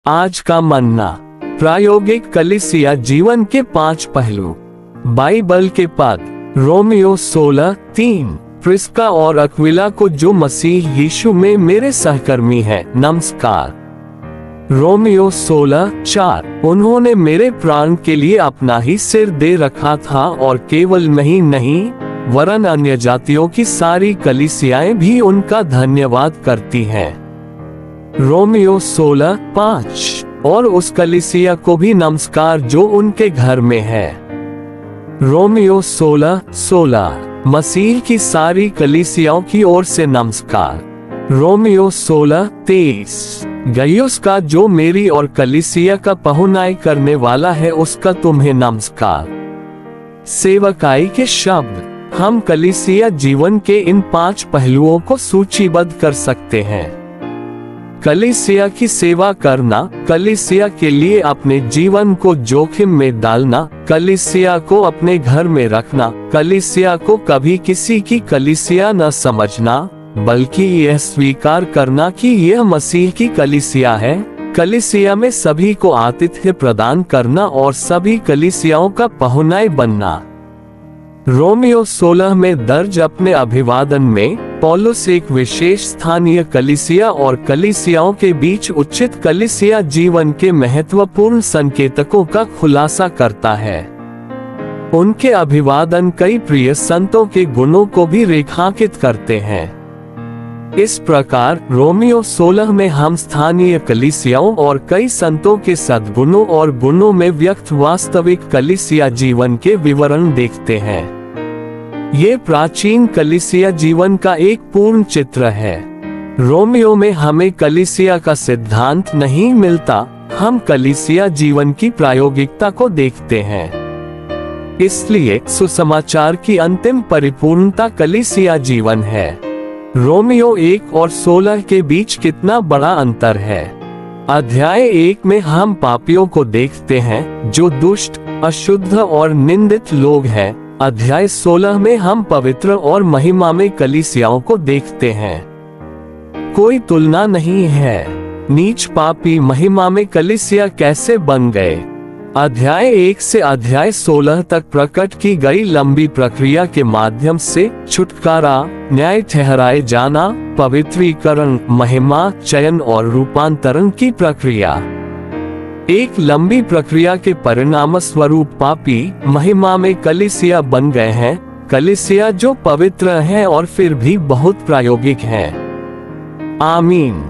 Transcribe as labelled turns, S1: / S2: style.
S1: आज का मन्ना। प्रायोगिक कलीसिया जीवन के 5 पहलू। बाइबल के पद। रोमियो 16:3। प्रिस्का और अक्विला को जो मसीह यीशु में मेरे सहकर्मी हैं, नमस्कार। रोमियो 16:4। उन्होंने मेरे प्राण के लिए अपना ही सिर दे रखा था और केवल नहीं वरन अन्य जातियों की सारी कलीसियाएं भी उनका धन्यवाद करती हैं। रोमियो 16:5। और उस कलीसिया को भी नमस्कार जो उनके घर में है। रोमियो 16:16। मसीह की सारी कलीसियाओं की ओर से नमस्कार। रोमियो 16:23। गयुस का जो मेरी और कलीसिया का पहुनाई करने वाला है, उसका तुम्हें नमस्कार। सेवकाई के शब्द। हम कलीसिया जीवन के इन 5 पहलुओं को सूचीबद्ध कर सकते हैं। कलीसिया की सेवा करना, कलीसिया के लिए अपने जीवन को जोखिम में डालना, कलीसिया को अपने घर में रखना, कलीसिया को कभी किसी की कलीसिया न समझना बल्कि यह स्वीकार करना कि यह मसीह की कलीसिया है, कलीसिया में सभी को आतिथ्य प्रदान करना और सभी कलीसियाओं का पहुनाई बनना। रोमियो 16 में दर्ज अपने अभिवादन में पौलुस एक विशेष स्थानीय कलीसिया और कलीसियाओं के बीच उचित कलीसिया जीवन के महत्वपूर्ण संकेतकों का खुलासा करता है। उनके अभिवादन कई प्रिय संतों के गुणों को भी रेखांकित करते हैं। इस प्रकार रोमियो 16 में हम स्थानीय कलीसियाओं और कई संतों के सद्गुणों और गुणों में व्यक्त वास्तविक कलीसिया जीवन के विवरण देखते हैं। ये प्राचीन कलीसिया जीवन का एक पूर्ण चित्र है। रोमियो में हमें कलीसिया का सिद्धांत नहीं मिलता, हम कलीसिया जीवन की प्रायोगिकता को देखते हैं। इसलिए सुसमाचार की अंतिम परिपूर्णता कलीसिया जीवन है। रोमियो 1 और 16 के बीच कितना बड़ा अंतर है। अध्याय 1 में हम पापियों को देखते हैं जो दुष्ट, अशुद्ध और निंदित लोग हैं। अध्याय 16 में हम पवित्र और महिमा में कलीसियाओं को देखते हैं। कोई तुलना नहीं है। नीच पापी महिमा में कलीसिया कैसे बन गए। अध्याय 1 से अध्याय 16 तक प्रकट की गई लंबी प्रक्रिया के माध्यम से छुटकारा, न्याय ठहराए जाना, पवित्रीकरण, महिमा, चयन और रूपांतरण की प्रक्रिया। एक लंबी प्रक्रिया के परिणाम स्वरूप पापी महिमा में कलीसिया बन गए हैं, कलीसिया जो पवित्र है और फिर भी बहुत प्रायोगिक है। आमीन।